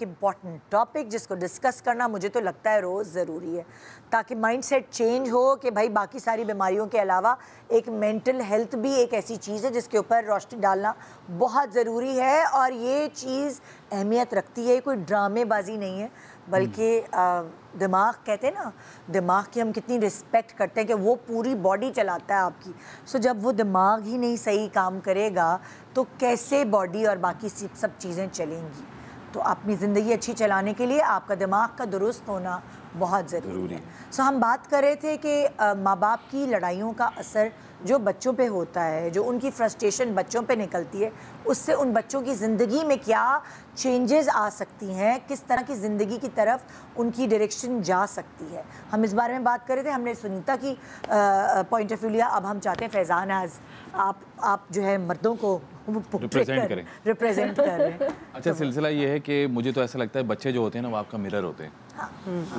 एक important topic जिसको discuss करना मुझे तो लगता है रोज़ ज़रूरी है, ताकि माइंडसेट चेंज हो कि भाई बाकी सारी बीमारियों के अलावा एक मेंटल हेल्थ भी एक ऐसी चीज़ है जिसके ऊपर रोशनी डालना बहुत ज़रूरी है। और ये चीज़ अहमियत रखती है, कोई ड्रामेबाजी नहीं है, बल्कि दिमाग कहते हैं ना, दिमाग की हम कितनी रिस्पेक्ट करते हैं कि वो पूरी बॉडी चलाता है आपकी। सो जब वो दिमाग ही नहीं सही काम करेगा तो कैसे बॉडी और बाकी सब चीज़ें चलेंगी। तो अपनी ज़िंदगी अच्छी चलाने के लिए आपका दिमाग का दुरुस्त होना बहुत ज़रूरी है। सो हम बात कर रहे थे कि माँ बाप की लड़ाइयों का असर जो बच्चों पे होता है, जो उनकी फ्रस्ट्रेशन बच्चों पे निकलती है, उससे उन बच्चों की ज़िंदगी में क्या चेंजेस आ सकती हैं, किस तरह की ज़िंदगी की तरफ उनकी डायरेक्शन जा सकती है। हम इस बारे में बात कर रहे थे, हमने सुनीता की पॉइंट ऑफ व्यू लिया। अब हम चाहते हैं फैज़ान आज आप जो है मर्दों को रिप्रेजेंट कर रहे हैं। अच्छा, सिलसिला ये है कि मुझे तो ऐसा लगता है बच्चे जो होते हैं ना वो आपका मिरर होते हैं।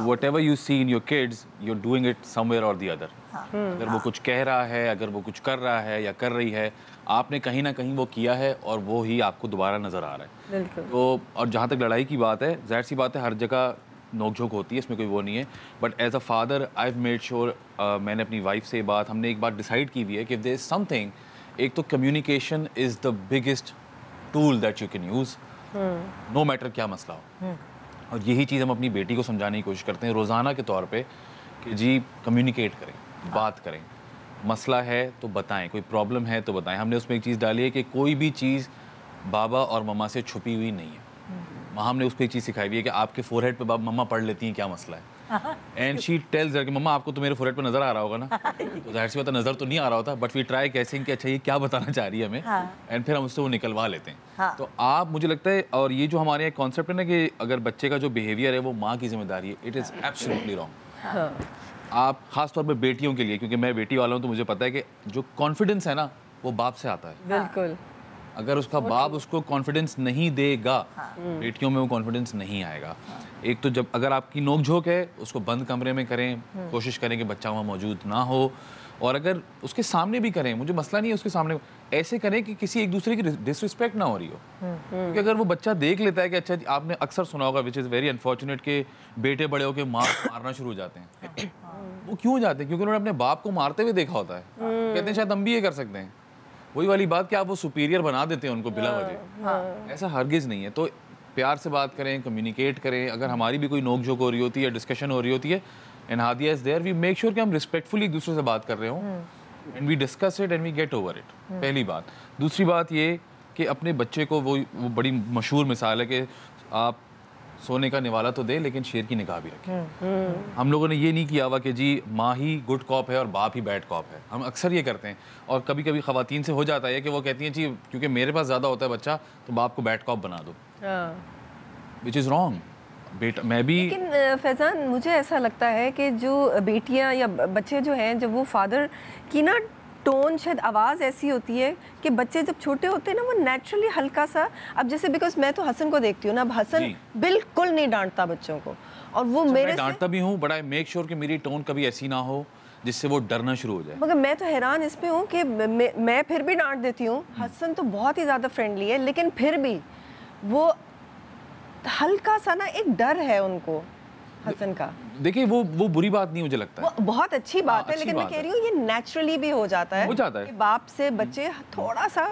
Whatever you see in your kids, you're doing it somewhere or the other. अगर वो कुछ कह रहा है, अगर वो कुछ कर रहा है या कर रही है, आपने कहीं ना कहीं वो किया है और वो ही आपको दोबारा नज़र आ रहा है। बिल्कुल। तो और जहाँ तक लड़ाई की बात है, जाहिर सी बात है हर जगह नोक-झोंक होती है, इसमें कोई वो नहीं है। But as a father I have made sure, मैंने अपनी वाइफ से बात, हमने एक बात डिसाइड की हुई है कि देयर इज समथिंग, एक तो communication is the biggest tool that you can use, no matter क्या मसला हो। और यही चीज़ हम अपनी बेटी को समझाने की कोशिश करते हैं रोज़ाना के तौर पे कि जी कम्युनिकेट करें, बात करें, मसला है तो बताएं, कोई प्रॉब्लम है तो बताएं। हमने उसमें एक चीज़ डाली है कि कोई भी चीज़ बाबा और मम्मा से छुपी हुई नहीं है। हमने उसको एक चीज़ सिखाई हुई है कि आपके फोरहेड पे मम्मा पढ़ लेती हैं क्या मसला है, एंड शी टेल्स हर कि मम्मा आपको तो मेरे फोरहेड पे नज़र आ रहा होगा ना। तो जाहिर सी बात है नज़र तो नहीं आ रहा होता, बट वी ट्राई कैसे कि अच्छा ये क्या बताना चाह रही है हमें, एंड फिर हम उससे वो निकलवा लेते हैं। तो आप, मुझे लगता है, और ये जो हमारे यहाँ कॉन्सेप्ट है ना कि अगर बच्चे का जो बिहेवियर है वो माँ की जिम्मेदारी है, इट इज़ एब्सोल्युटली रॉन्ग। आप खासतौर पर बेटियों के लिए, क्योंकि मैं बेटी वाला हूँ तो मुझे पता है कि जो कॉन्फिडेंस है ना वो बाप से आता है। बिल्कुल। अगर उसका बाप उसको कॉन्फिडेंस नहीं देगा, बेटियों में वो कॉन्फिडेंस नहीं आएगा। एक तो जब अगर आपकी नोक-झोंक है उसको बंद कमरे में करें, कोशिश करें कि बच्चा वहाँ मौजूद ना हो, और अगर उसके सामने भी करें, मुझे मसला नहीं है उसके सामने, ऐसे करें कि किसी एक दूसरे की डिसरिस्पेक्ट ना हो रही हो। क्योंकि अगर वो बच्चा देख लेता है कि अच्छा, आपने अक्सर सुना होगा, विच इज़ वेरी अनफॉर्चुनेट, के बेटे बड़े होकर माँ को मारना शुरू हो जाते हैं। वो क्यों जाते हैं? क्योंकि उन्होंने अपने बाप को मारते हुए देखा होता है। कहते हैं शायद हम भी ये कर सकते हैं। वही वाली बात कि आप वो सुपीरियर बना देते हैं उनको बिला वजह। ऐसा हरगिज़ नहीं है। तो प्यार से बात करें, कम्युनिकेट करें। अगर हमारी भी कोई नोक-झोंक हो रही होती है, डिस्कशन हो रही होती है, and Hadiya is there, we make sure कि हम रिस्पेक्टफुली एक दूसरे से बात कर रहे हों, and we discuss it and we get over it. पहली बात। दूसरी बात ये कि अपने बच्चे को वो बड़ी मशहूर मिसाल है कि आप सोने का निवाला तो दे लेकिन शेर की निगाह भी रखें। हम लोगों ने ये नहीं किया हुआ कि जी माँ ही गुड कॉप है और बाप ही बैड कॉप है। हम अक्सर ये करते हैं, और कभी कभी ख़वातीन से हो जाता है कि वो कहती हैं जी क्योंकि मेरे पास ज़्यादा होता है बच्चा तो बाप को बैड कॉप बना दो, विच इज़ रॉन्ग। बेटा मैं भी, लेकिन फैज़ान मुझे ऐसा लगता है कि जो बेटियां या बच्चे जो हैं, जब वो फादर की ना टोन, शायद आवाज़ ऐसी होती है कि बच्चे जब छोटे होते हैं ना वो नेचुरली हल्का सा, अब जैसे बिकॉज मैं तो हसन को देखती हूँ ना, अब हसन बिल्कुल नहीं डांटता बच्चों को, और वो मेरे डांटता भी हूँ, बट आई मेक श्योर कि मेरी टोन कभी ऐसी ना हो जिससे वो डरना शुरू हो जाए। मगर मैं तो हैरान इसमें हूँ कि मैं फिर भी डांट देती हूँ। हसन तो बहुत ही ज़्यादा फ्रेंडली है, लेकिन फिर भी वो हल्का सा ना एक डर है उनको, हसन का। देखिए वो बुरी बात नहीं, मुझे लगता है वो बहुत अच्छी बात है, लेकिन मैं कह रही हूँ ये नेचुरली भी हो जाता है कि बाप से बच्चे थोड़ा सा,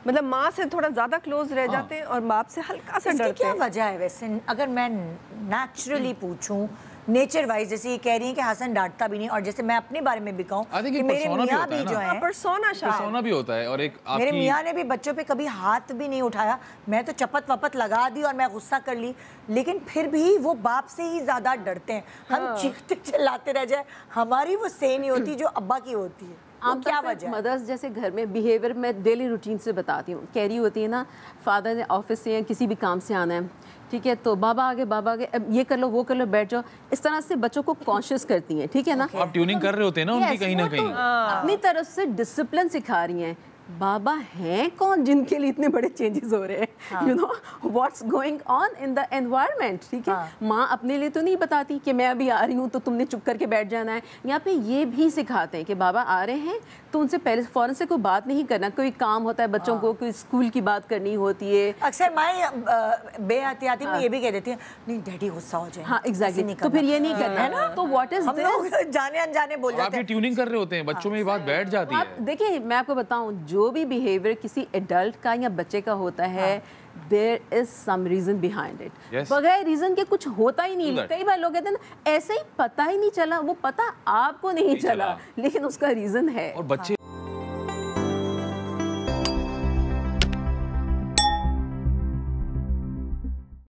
मतलब माँ से थोड़ा ज़्यादा क्लोज रह जाते हैं और बाप से हल्का सा डरते हैं। क्या वजह है वैसे? अगर मैं नेचुरली पूछूं, नेचर वाइज, जैसे ये कह रही है कि हसन डांटता भी नहीं, और जैसे मैं अपने बारे में भी कहूँ कि मेरे मियाँ भी जो है पर्सोना भी होता है, और एक मेरे मियाँ ने भी बच्चों पे कभी हाथ भी नहीं उठाया, मैं तो चपत वपत लगा दी और मैं गुस्सा कर ली, लेकिन फिर भी वो बाप से ही ज़्यादा डरते हैं। हम चीखते चिल्लाते रह जाए, हमारी वो सेम नहीं होती जो अब्बा की होती है। आप क्या वजह? मदर्स जैसे घर में बिहेवियर में डेली रूटीन से बताती हूँ, कह रही होती है ना, फादर ने ऑफिस से या किसी भी काम से आना है, ठीक है, तो बाबा आगे अब ये कर लो वो कर लो, बैठ जाओ, इस तरह से बच्चों को कॉन्शियस करती हैं, ठीक है ना। आप ट्यूनिंग कर रहे होते हैं ना उनकी कहीं ना कहीं, अपनी तरफ से डिसिप्लिन सिखा रही हैं। बाबा हैं कौन जिनके लिए इतने बड़े चेंजेस हो रहे हैं, you know what's going on in the environment, ठीक है। माँ अपने लिए तो नहीं बताती कि मैं अभी आ रही हूँ तो तुमने चुप करके बैठ जाना है। यहाँ पे ये भी सिखाते हैं कि बाबा आ रहे हैं तो उनसे पहले फ़ौरन से कोई बात नहीं करना। कोई काम होता है बच्चों को, कोई स्कूल की बात करनी होती है। अक्सर मैं बेहतियाती में ये भी कह देती हूँ, नहीं डैडी गुस्सा हो जाए। हाँ एग्जैक्टली, तो फिर ये नहीं करना है ना। तो व्हाट इज हम लोग जाने अनजाने बोल जाते हैं। आप ट्यूनिंग कर रहे होते हैं, बच्चों में ये बात बैठ जाती है। देखिए मैं आपको बताऊं, जो भी बिहेवियर किसी एडल्ट का या बच्चे का होता है, there is some reason behind it. बगैर रीजन के कुछ होता ही नहीं। कई बार लोग कहते हैं ना ऐसे ही पता ही नहीं चला, वो पता आपको नहीं चला, लेकिन उसका रीजन है। और बच्चे